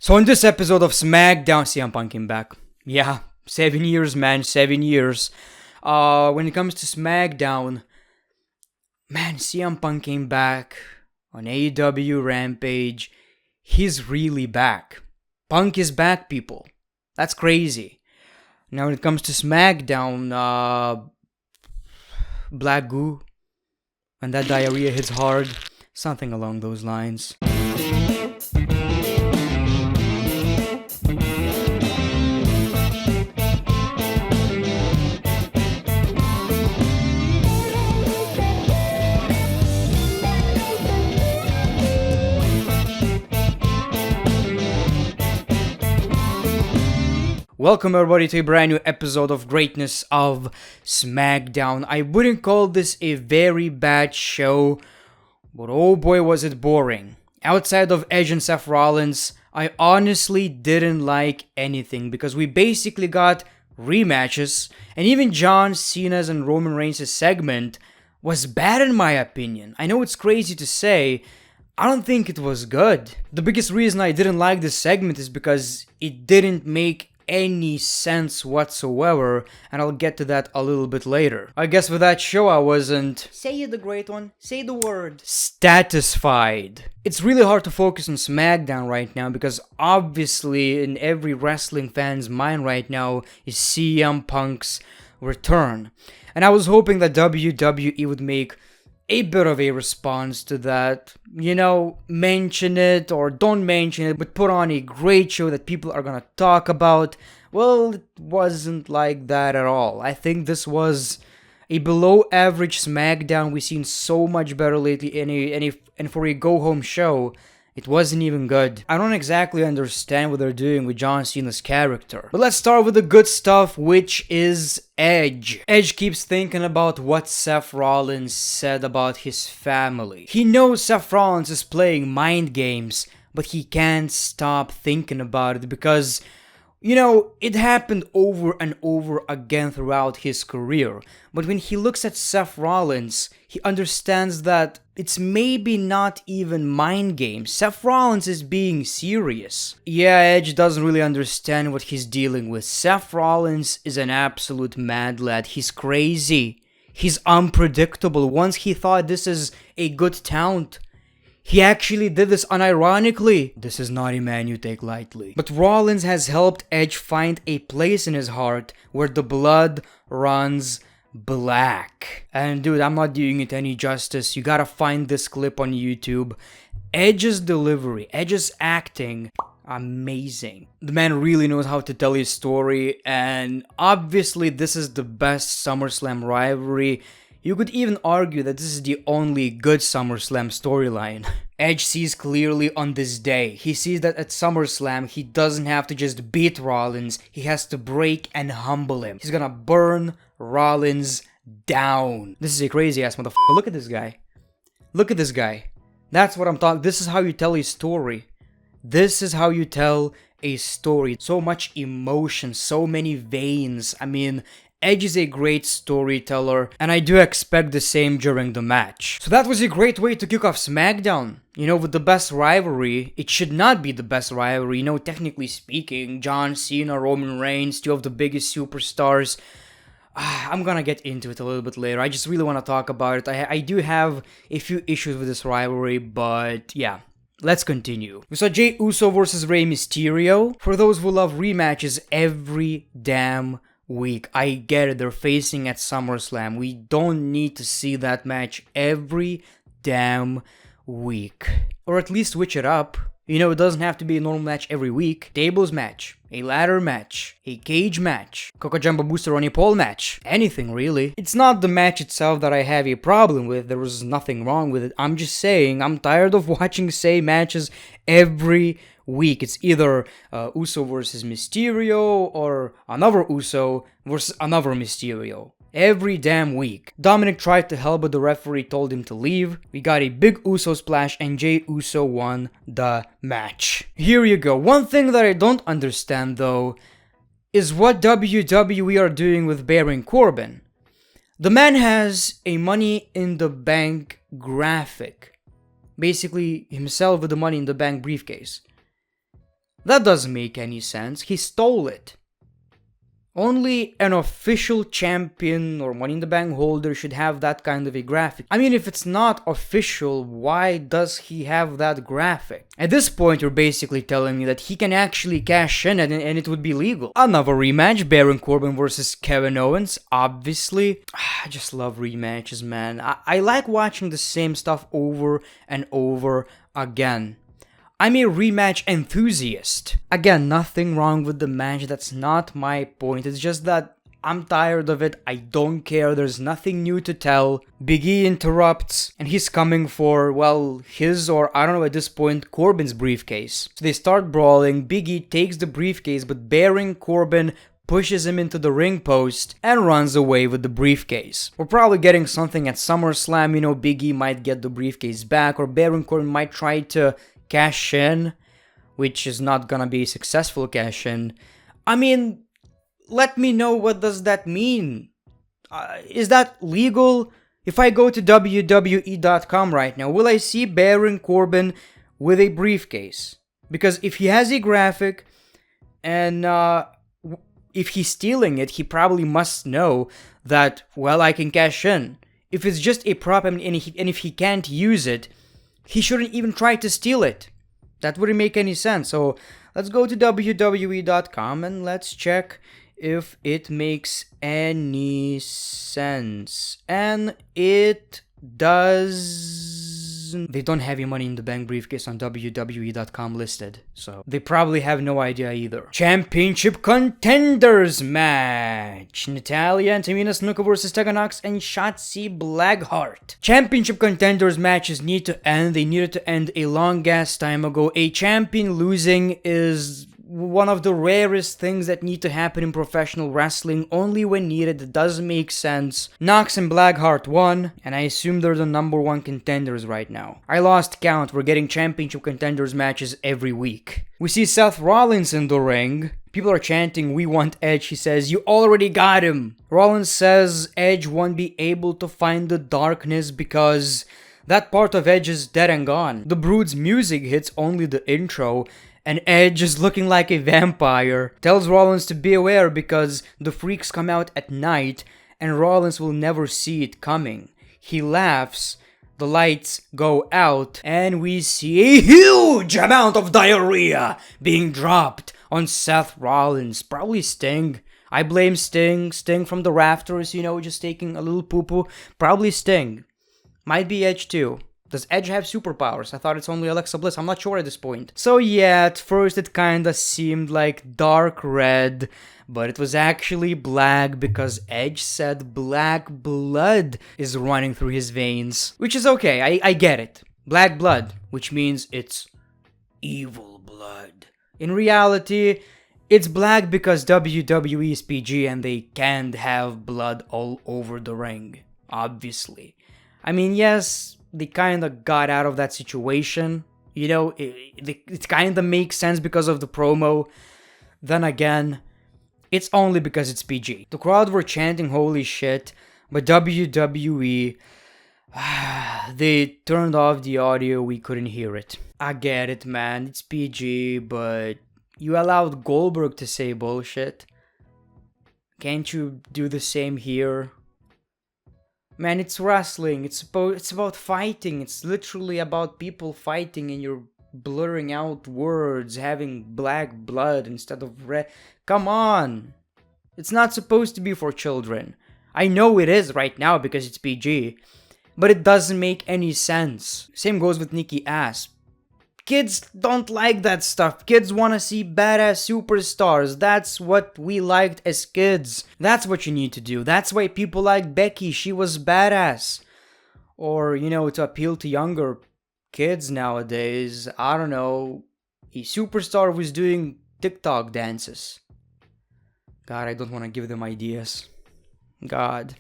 So in this episode of SmackDown, CM Punk came back. Yeah, 7 years, man, 7 years. When it comes to SmackDown, man, CM Punk came back on AEW Rampage. He's really back. Punk is back, people. That's crazy. Now when it comes to SmackDown, Black Goo, when that diarrhea hits hard, something along those lines. Welcome everybody to a brand new episode of Greatness of SmackDown. I wouldn't call this a very bad show, but oh boy was it boring. Outside of Edge and Seth Rollins, I honestly didn't like anything because we basically got rematches, and even John Cena's and Roman Reigns' segment was bad in my opinion. I know it's crazy to say, I don't think it was good. The biggest reason I didn't like this segment is because it didn't make any sense whatsoever, and I'll get to that a little bit later. I guess with that show I wasn't, say the great one, say the word, satisfied. It's really hard to focus on SmackDown right now because obviously in every wrestling fan's mind right now is CM Punk's return. And I was hoping that WWE would make a bit of a response to that, mention it or don't mention it, but put on a great show that people are gonna talk about. Well, it wasn't like that at all. I think this was a below average SmackDown. We've seen so much better lately, and for a go home show, it wasn't even good. I don't exactly understand what they're doing with John Cena's character. But let's start with the good stuff, which is Edge. Edge keeps thinking about what Seth Rollins said about his family. He knows Seth Rollins is playing mind games, but he can't stop thinking about it because, it happened over and over again throughout his career. But when he looks at Seth Rollins, he understands that it's maybe not even mind games. Seth Rollins is being serious. Yeah, Edge doesn't really understand what he's dealing with. Seth Rollins is an absolute mad lad. He's crazy. He's unpredictable. Once he thought this is a good talent, he actually did this unironically. This is not a man you take lightly. But Rollins has helped Edge find a place in his heart where the blood runs black. And dude, I'm not doing it any justice. You gotta find this clip on YouTube. Edge's delivery, Edge's acting, amazing. The man really knows how to tell his story, and obviously this is the best SummerSlam rivalry. You could even argue that this is the only good SummerSlam storyline. Edge sees clearly on this day. He sees that at SummerSlam, he doesn't have to just beat Rollins, he has to break and humble him. He's gonna burn Rollins down. This is a crazy ass motherfucker. Look at this guy. Look at this guy. That's what I'm talking. This is how you tell a story. This is how you tell a story. So much emotion, so many veins. I mean, Edge is a great storyteller, and I do expect the same during the match. So that was a great way to kick off SmackDown. With the best rivalry, it should not be the best rivalry. technically speaking, John Cena, Roman Reigns, two of the biggest superstars. I'm gonna get into it a little bit later. I just really want to talk about it. I do have a few issues with this rivalry, but yeah. Let's continue. We saw Jey Uso versus Rey Mysterio. For those who love rematches every damn week, I get it, they're facing at SummerSlam. We don't need to see that match every damn week. Or at least switch it up. It doesn't have to be a normal match every week. Tables match, a ladder match, a cage match, Coco Jumbo Booster on a pole match. Anything really. It's not the match itself that I have a problem with. There was nothing wrong with it. I'm just saying, I'm tired of watching the same matches every week. It's either Uso versus Mysterio or another Uso versus another Mysterio. Every damn week. Dominic tried to help, but the referee told him to leave. We got a big Uso splash and Jey Uso won the match. Here you go. One thing that I don't understand though is what WWE are doing with Baron Corbin. The man has a Money in the Bank graphic. Basically himself with the Money in the Bank briefcase. That doesn't make any sense. He stole it. Only an official champion or Money in the Bank holder should have that kind of a graphic. I mean, if it's not official, why does he have that graphic? At this point, you're basically telling me that he can actually cash in and it would be legal. Another rematch, Baron Corbin versus Kevin Owens, obviously. I just love rematches, man. I like watching the same stuff over and over again. I'm a rematch enthusiast. Again, nothing wrong with the match, that's not my point. It's just that I'm tired of it, I don't care, there's nothing new to tell. Big E interrupts, and he's coming for, well, his or, I don't know at this point, Corbin's briefcase. So they start brawling, Big E takes the briefcase, but Baron Corbin pushes him into the ring post and runs away with the briefcase. We're probably getting something at SummerSlam, you know, Big E might get the briefcase back, or Baron Corbin might try to cash in, which is not gonna be a successful cash in. I mean, let me know, what does that mean? Is that legal? If I go to WWE.com right now, will I see Baron Corbin with a briefcase? Because if he has a graphic, and if he's stealing it, he probably must know that, well, I can cash in. If it's just a prop, and if he can't use it, he shouldn't even try to steal it. That wouldn't make any sense. So let's go to WWE.com and let's check if it makes any sense. And it does. They don't have your Money in the Bank briefcase on WWE.com listed, so they probably have no idea either. Championship Contenders match. Natalya and Tamina Snuka versus Tegan Nox and Shotzi Blackheart. Championship Contenders matches need to end. They needed to end a long ass time ago. A champion losing is one of the rarest things that need to happen in professional wrestling. Only when needed. It doesn't make sense. Nox and Blackheart won, and I assume they're the number one contenders right now. I lost count. We're getting championship contenders matches every week. We see Seth Rollins in the ring. People are chanting, "We want Edge." He says, "You already got him." Rollins says Edge won't be able to find the darkness because that part of Edge is dead and gone. The Brood's music hits only the intro, and Edge is looking like a vampire. Tells Rollins to be aware because the freaks come out at night and Rollins will never see it coming. He laughs, the lights go out, and we see a huge amount of diarrhea being dropped on Seth Rollins. Probably Sting. I blame Sting. Sting from the rafters, you know, just taking a little poo-poo. Probably Sting. Might be Edge too. Does Edge have superpowers? I thought it's only Alexa Bliss. I'm not sure at this point. So yeah, at first it kinda seemed like dark red, but it was actually black because Edge said black blood is running through his veins. Which is okay, I get it. Black blood, which means it's evil blood. In reality, it's black because WWE is PG and they can't have blood all over the ring. Obviously. I mean, yes, they kind of got out of that situation. You know, it kind of makes sense because of the promo. Then again, it's only because it's PG. The crowd were chanting holy shit, but WWE, they turned off the audio, we couldn't hear it. I get it, man, it's PG, but you allowed Goldberg to say bullshit. Can't you do the same here? Man, it's wrestling. It's about fighting. It's literally about people fighting and you're blurring out words, having black blood instead of red. Come on. It's not supposed to be for children. I know it is right now because it's PG, but it doesn't make any sense. Same goes with Nikki Ass. Kids don't like that stuff. Kids want to see badass superstars. That's what we liked as kids. That's what you need to do. That's why people like Becky. She was badass. Or, you know, to appeal to younger kids nowadays, I don't know, a superstar was doing TikTok dances. God, I don't want to give them ideas. God,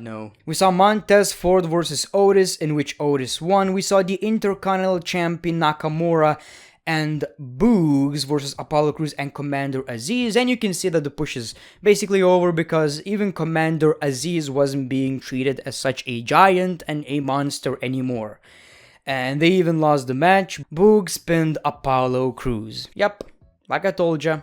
no. We saw Montez Ford versus Otis, in which Otis won. We saw the Intercontinental Champion Nakamura and Boogs versus Apollo Crews and Commander Azeez. And you can see that the push is basically over because even Commander Azeez wasn't being treated as such a giant and a monster anymore. And they even lost the match. Boogs pinned Apollo Crews. Yep, like I told ya,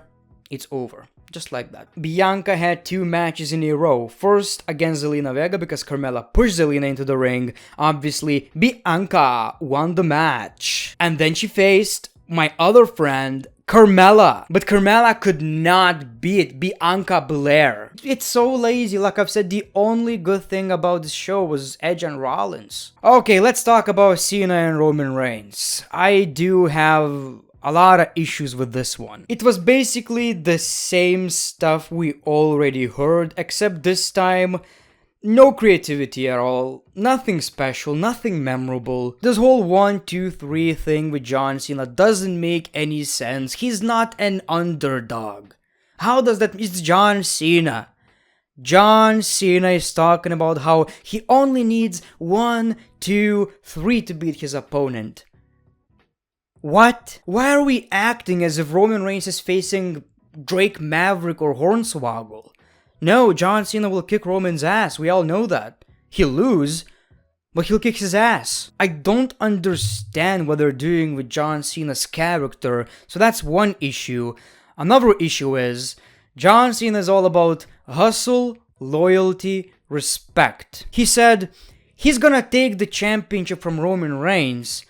it's over. Just like that. Bianca had 2 matches in a row. First against Zelina Vega because Carmella pushed Zelina into the ring. Obviously, Bianca won the match. And then she faced my other friend, Carmella. But Carmella could not beat Bianca Belair. It's so lazy. Like I've said, the only good thing about this show was Edge and Rollins. Okay, let's talk about Cena and Roman Reigns. I do have a lot of issues with this one. It was basically the same stuff we already heard, except this time, no creativity at all, nothing special, nothing memorable. This whole 1, 2, 3 thing with John Cena doesn't make any sense. He's not an underdog. How does that? It's John Cena. John Cena is talking about how he only needs 1, 2, 3 to beat his opponent. What? Why are we acting as if Roman Reigns is facing Drake Maverick or Hornswoggle? No, John Cena will kick Roman's ass, we all know that. He'll lose, but he'll kick his ass. I don't understand what they're doing with John Cena's character, so that's one issue. Another issue is, John Cena is all about hustle, loyalty, respect. He said he's gonna take the championship from Roman Reigns,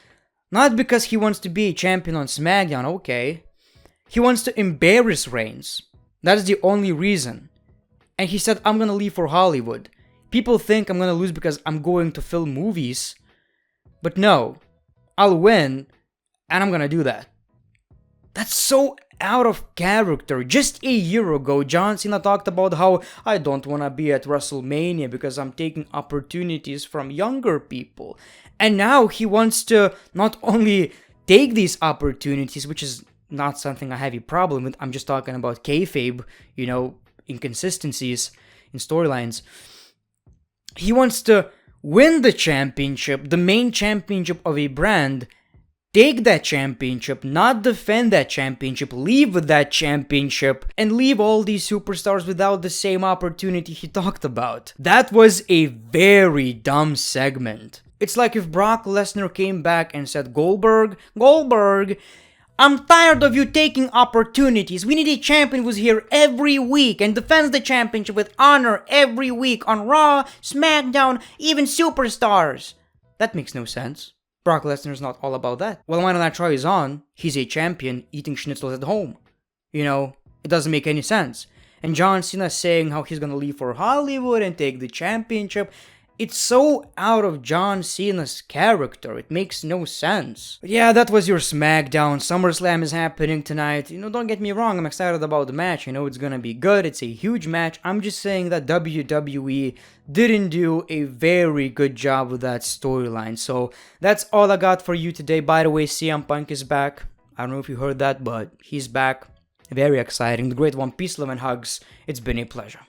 not because he wants to be a champion on SmackDown, okay. He wants to embarrass Reigns. That is the only reason. And he said, I'm gonna leave for Hollywood. People think I'm gonna lose because I'm going to film movies. But no, I'll win, and I'm gonna do that. That's so out of character. Just a year ago, John Cena talked about how I don't wanna be at WrestleMania because I'm taking opportunities from younger people. And now he wants to not only take these opportunities, which is not something I have a problem with, I'm just talking about kayfabe, inconsistencies in storylines. He wants to win the championship, the main championship of a brand, take that championship, not defend that championship, leave with that championship, and leave all these superstars without the same opportunity he talked about. That was a very dumb segment. It's like if Brock Lesnar came back and said, Goldberg, I'm tired of you taking opportunities. We need a champion who's here every week and defends the championship with honor every week on Raw, SmackDown, even Superstars. That makes no sense. Brock Lesnar's not all about that. Well, why don't I try his on? He's a champion eating schnitzels at home. It doesn't make any sense. And John Cena saying how he's gonna leave for Hollywood and take the championship. It's so out of John Cena's character, it makes no sense. But yeah, that was your SmackDown. SummerSlam is happening tonight. Don't get me wrong, I'm excited about the match. It's gonna be good, it's a huge match. I'm just saying that WWE didn't do a very good job with that storyline. So that's all I got for you today. By the way, CM Punk is back. I don't know if you heard that, but he's back. Very exciting. The Great One, peace, love, and hugs. It's been a pleasure.